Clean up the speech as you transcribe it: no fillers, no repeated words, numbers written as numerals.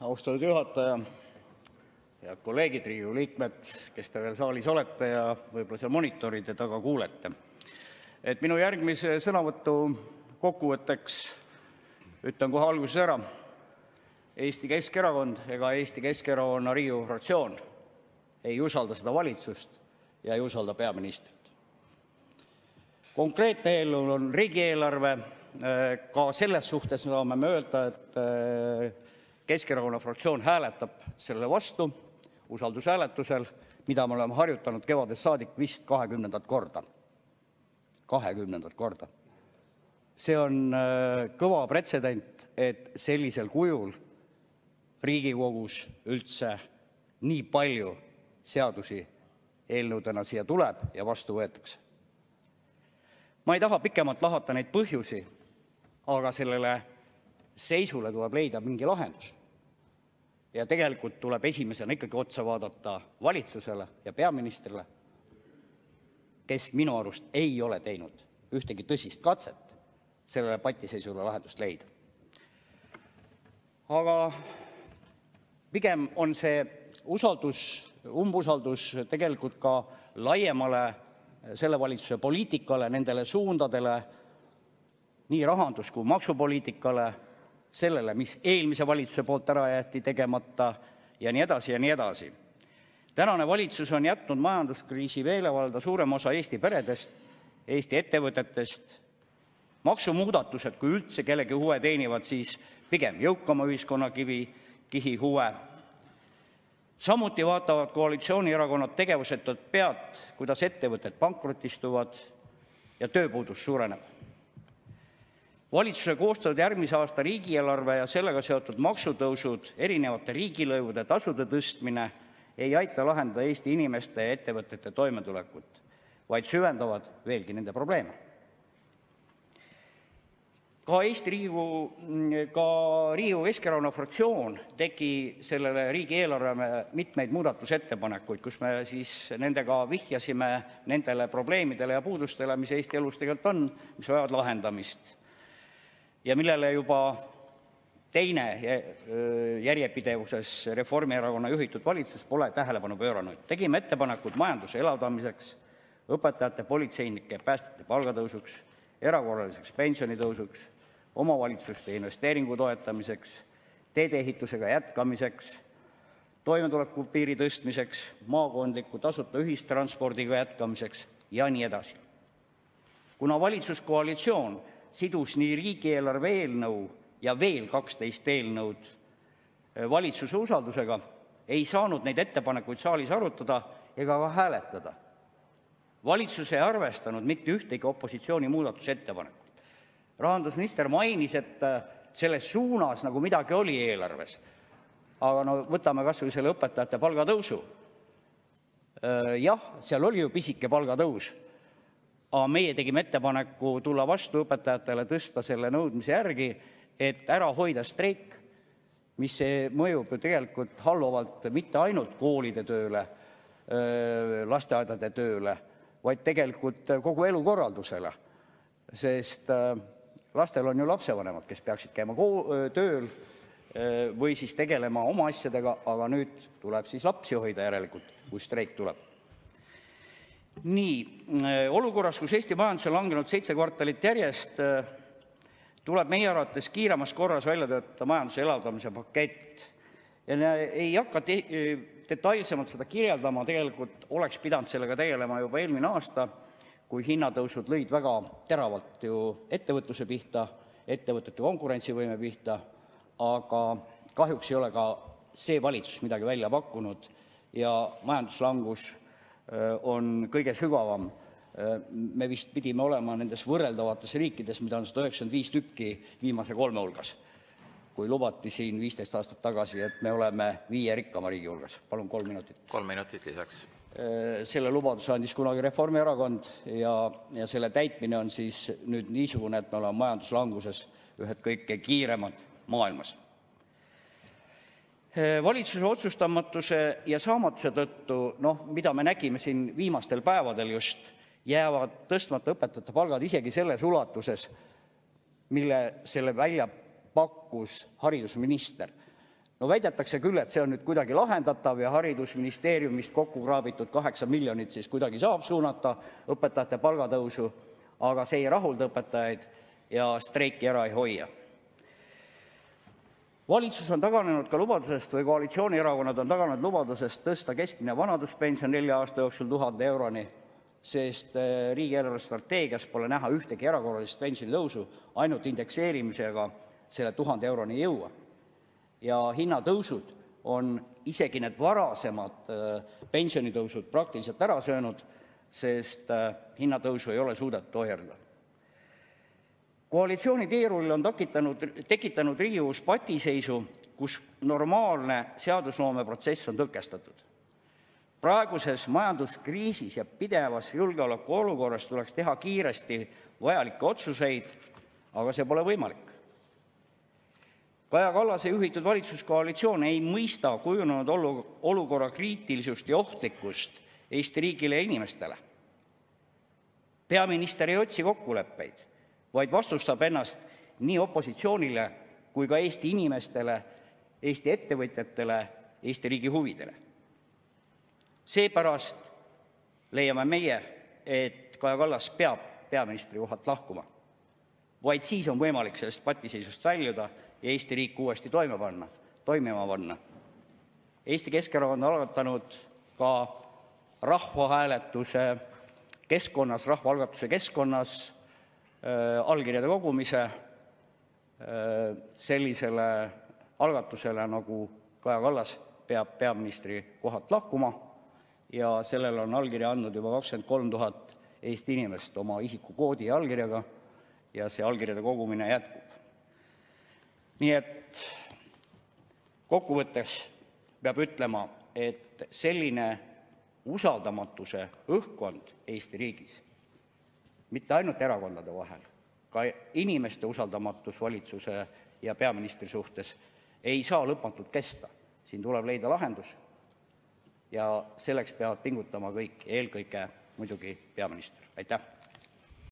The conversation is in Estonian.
Austatud juhataja, head kolleegid, Riigikogu liikmed, kes te veel saalis olete ja võib-olla seal monitoride taga kuulete. Minu järgmise sõnavõtu kokkuvõtteks ütlen kohe alguses ära: Eesti Keskerakond ega Eesti Keskerakonna Riigikogu fraktsioon ei usalda seda valitsust ja ei usalda peaministrit. Konkreetne eelnõu on riigieelarve. Ka selles suhtes saame me öelda, et Keskerakonna fraktsioon hääletab selle vastu usaldushääletusel, mida me oleme harjutanud kevadest saadik vist 20. korda. 20. korda. See on kõva pretsedent, et sellisel kujul Riigikogus üldse nii palju seadusi eelnõudena siia tuleb ja vastu võetakse. Ma ei taha pikemalt lahata neid põhjusi, aga sellele seisule tuleb leida mingi lahendus. Ja tegelikult tuleb esimesena ikkagi otsa vaadata valitsusele ja peaministrile, kes minu arust ei ole teinud ühtegi tõsist katset sellele patiseisule lahendust leida. Aga pigem on see umbusaldus tegelikult ka laiemale selle valitsuse poliitikale, nendele suundadele, nii rahandus- kui maksupoliitikale, sellele, mis eelmise valitsuse poolt ära jäeti tegemata ja nii edasi ja nii edasi. Tänane valitsus on jätnud majanduskriisi meelevalda suurema osa Eesti peredest, Eesti ettevõtetest. Maksumuudatused, kui üldse kellegi huve teenivad, siis pigem jõukama ühiskonnakihi huve. Samuti vaatavad koalitsioonierakonnad tegevusetult pealt, kuidas ettevõtted pankrotistuvad ja tööpuudus suureneb. Valitsuse koostatud järgmise aasta riigieelarve ja sellega seotud maksutõusud, erinevate riigilõivude tasude tõstmine ei aita lahendada Eesti inimeste ja ettevõtete toimetulekut, vaid süvendavad veelgi nende probleeme. Ka Riigikogu Keskerakonna fraktsioon tegi sellele riigieelarvele mitmeid muudatusettepanekuid, kus me siis nendega vihjasime nendele probleemidele ja puudustele, mis Eesti elus tegelikult on, mis vajavad lahendamist. Ja millele juba teine järjepidevuses Reformierakonna juhitud valitsus pole tähelepanu pööranud. Tegime ettepanekud majanduse elavdamiseks, õpetajate, politseinike ja päästjate palgatõusuks, erakorraliseks pensionitõusuks, omavalitsuste investeeringu toetamiseks, teedeehitusega jätkamiseks, toimetulekupiiri tõstmiseks, maakondliku tasuta ühistranspordiga jätkamiseks ja nii edasi. Kuna valitsuskoalitsioon sidus nii riigieelarve eelnõu ja veel 12 eelnõud valitsuse usaldusega, ei saanud neid ettepanekuid saalis arutada ega ka hääletada. Valitsus ei arvestanud mitte ühtegi opositsiooni muudatusettepanekut. Rahandusminister mainis, et selles suunas nagu midagi oli eelarves. Aga no võtame kas või selle õpetajate palgatõusu. Jah, seal oli ju pisike palgatõus. Aga meie tegime ettepaneku tulla vastu õpetajatele, tõsta selle nõudmise järgi, et ära hoida streik, mis mõjub ju tegelikult halvavalt mitte ainult koolide tööle, lasteaedade tööle, vaid tegelikult kogu elukorraldusele. Sest lastel on ju lapsevanemad, kes peaksid käima tööl või siis tegelema oma asjadega, aga nüüd tuleb siis lapsi hoida järelikult, kui streik tuleb. Nii, olukorras, kus Eesti majandus on langenud 7 kvartalit järjest, tuleb meie arvates kiiremas korras välja töötada majanduse elavdamise pakett. Ja ei hakka detailsemalt seda kirjeldama, tegelikult oleks pidanud sellega tegelema juba eelmine aasta, kui hinnatõusud lõid väga teravalt ju ettevõtluse pihta, ettevõtete konkurentsivõime pihta, aga kahjuks ei ole ka see valitsus midagi välja pakkunud ja majanduslangus on kõige sügavam. Me vist pidime olema nendes võrreldavates riikides, mida on 195 tükki viimase 3 hulgas, kui lubati siin 15 aastat tagasi, et me oleme 5 rikkama riigi hulgas. Palun 3 minutit. 3 minutit lisaks. Selle lubaduse andis kunagi Reformierakond ja selle täitmine on siis nüüd niisugune, et me oleme majanduslanguses ühed kõige kiiremad maailmas. Valitsuse otsustamatuse ja saamatuse tõttu, mida me nägime siin viimastel päevadel just, jäävad tõstmata õpetajate palgad isegi selles ulatuses, mille selle välja pakkus haridusminister. No väidetakse küll, et see on nüüd kuidagi lahendatav ja haridusministeeriumist kokku kraabitud 8 miljonit siis kuidagi saab suunata õpetajate palgatõusu, aga see ei rahulda õpetajaid ja streiki ära ei hoia. Valitsus on taganenud ka lubadusest või koalitsioonierakonnad on taganenud lubadusest tõsta keskmine vanaduspension 4 aasta jooksul 1000 euroni, sest riigieelarve strateegias pole näha ühtegi erakorralist pensionitõusu, ainult indekseerimisega selle 1000 euroni ei jõua. Ja hinnatõusud on isegi need varasemad pensionitõusud praktiliselt ära söönud, sest hinnatõusu ei ole suudetud ohjeldada. Koalitsiooni teerull on tekitanud Riigikogus patiseisu, kus normaalne seadusloome protsess on tõkestatud. Praeguses majanduskriisis ja pidevas julgeolekuolukorras tuleks teha kiiresti vajalikke otsuseid, aga see pole võimalik. Kaja Kallase juhitud valitsuskoalitsioon ei mõista kujunenud olukorra kriitilisust ja ohtlikkust Eesti riigile ja inimestele. Peaminister ei otsi kokkuleppeid, vaid vastustab ennast nii opositsioonile kui ka Eesti inimestele, Eesti ettevõtjatele, Eesti riigi huvidele. Seepärast leiame meie, et Kaja Kallas peab peaministri kohalt lahkuma. Vaid siis on võimalik sellest patiseisust väljuda ja Eesti riik uuesti toimima panna. Eesti Keskerakond on algatanud ka rahvaalgatuse keskkonnas allkirjade kogumise sellisele algatusele, nagu Kaja Kallas peab peaministri kohalt lahkuma, ja sellele on allkirja andnud juba 23 000 Eesti inimest oma isikukoodi ja allkirjaga ja see allkirjade kogumine jätkub. Nii et kokkuvõttes peab ütlema, et selline usaldamatuse õhkkond Eesti riigis, mitte ainult erakondade vahel, ka inimeste usaldamatus valitsuse ja peaministri suhtes ei saa lõpmatult kesta. Siin tuleb leida lahendus ja selleks peavad pingutama kõik, eelkõige muidugi peaminister. Aitäh!